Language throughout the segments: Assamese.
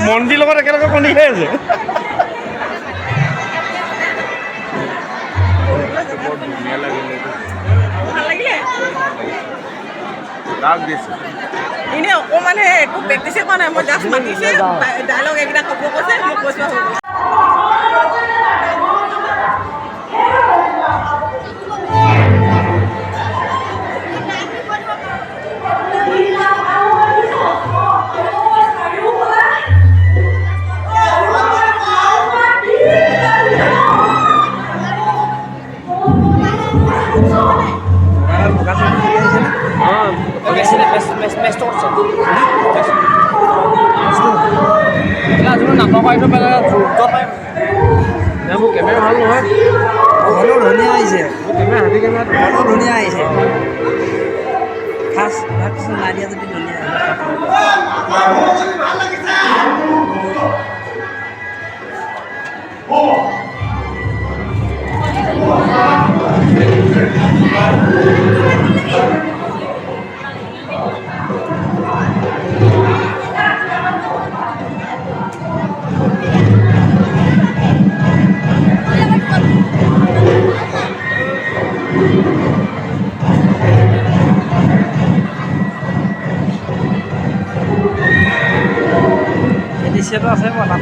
মন্দিৰ লগত একেলগে কণী খাই আছে এনে অকণমানে একো প্ৰেক্টিছে কৰা নাই মই জাষ্ট মাতিছে ডাইলগ এইকেইটা ক'ব কৈছে মই কৈছোঁ কেমেৰা ভাল নহয় হ'লেও ধুনীয়া আহিছে কেমেৰা হাতী কেমেৰা হ'লেও ধুনীয়া আহিছে ফাৰ্ষ্ট ভাবিছোঁ নাইডিয়া যদি ধুনীয়া এডিচিয়াটো আছে বনাব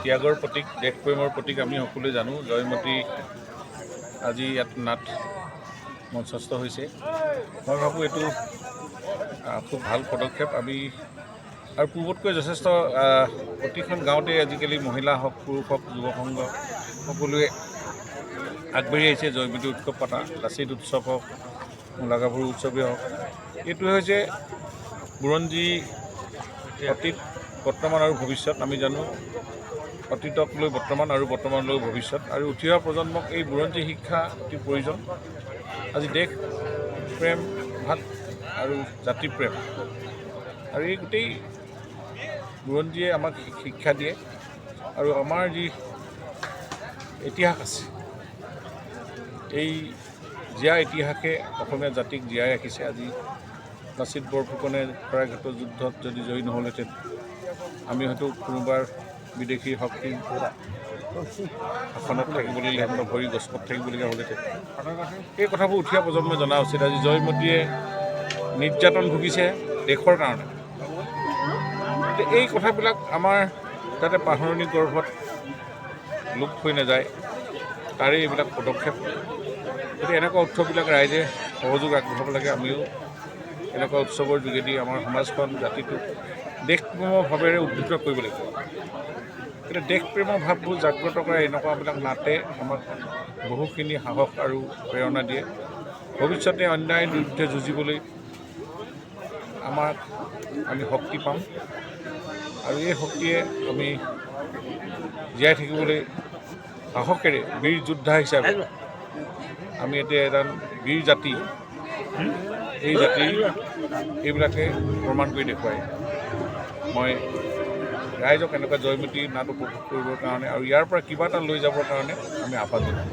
ত্যাগৰ প্ৰতীক, দেশপ্ৰেমৰ প্ৰতীক আমি সকলোৱে জানো। জয়মতী আজি ইয়াত নাট মঞ্চস্থ হৈছে। মই ভাবোঁ এইটো খুব ভাল পদক্ষেপ। আমি আৰু পূৰ্বতকৈ যথেষ্ট প্ৰতিখন গাঁৱতে আজিকালি মহিলা হওক, পুৰুষ হওক, যুৱ সংঘ সকলোৱে আগবাঢ়ি আহিছে জয়মতী উৎসৱ পতা। লাচিত উৎসৱ হওক, মূলাগাভৰু উৎসৱেই হওক, এইটোৱে হৈছে বুৰঞ্জী, অতীত, বৰ্তমান আৰু ভৱিষ্যত। আমি জানো অতীতক লৈ বৰ্তমান আৰু বৰ্তমানলৈ ভৱিষ্যত, আৰু উঠি অহা প্ৰজন্মক এই বুৰঞ্জী শিক্ষা অতি প্ৰয়োজন। আজি দেশ প্ৰেম, ভাত আৰু জাতি প্ৰেম, আৰু এই গোটেই বুৰঞ্জীয়ে আমাক শিক্ষা দিয়ে। আৰু আমাৰ যি ইতিহাস আছে, এই জীয়া ইতিহাসে অসমীয়া জাতিক জীয়াই ৰাখিছে। আজি লাচিত বৰফুকনে শৰাইঘাটৰ যুদ্ধত যদি জয়ী নহ'লহেঁতেন, আমি হয়তো কোনোবাৰ বিদেশী শক্তি আসনত থাকিবলগীয়া, ভৰি গছত থাকিবলগীয়া হ'লহেঁতেন। এই কথাবোৰ উঠি অহা প্ৰজন্মই জনা উচিত। আজি জয়মতীয়ে নিৰ্যাতন ভুগিছে দেশৰ কাৰণে। এই কথাবিলাক আমাৰ যাতে পাহৰণি গৰ্ভত লোপ হৈ নাযায়, তাৰে এইবিলাক পদক্ষেপ। গতিকে এনেকুৱা উৎসৱবিলাক ৰাইজে সহযোগ আগবঢ়াব লাগে। আমিও এনেকুৱা উৎসৱৰ যোগেদি আমাৰ সমাজখন, জাতিটোক দেশপ্ৰেমৰ ভাৱেৰে উদ্বুদ্ধ কৰিব লাগিব। কিন্তু দেশপ্ৰেমৰ ভাৱবোৰ জাগ্ৰত কৰা এনেকুৱাবিলাক নাটে আমাক বহুখিনি সাহস আৰু প্ৰেৰণা দিয়ে। ভৱিষ্যতে অন্যায়ৰ বিৰুদ্ধে যুঁজিবলৈ আমি শক্তি পাম, আৰু এই শক্তিয়ে আমি জীয়াই থাকিবলৈ সাহসেৰে বীৰ যোদ্ধা হিচাপে আমি এতিয়া এজন বীৰ জাতি, এই জাতি এইবিলাকে প্ৰমাণ কৰি দেখুৱায়। মই ৰাইজক এনেকুৱা জয়মতী নাট উপভোগ কৰিবৰ কাৰণে আৰু ইয়াৰ পৰা কিবা এটা লৈ যাবৰ কাৰণে আমি আহ্বান জনাওঁ।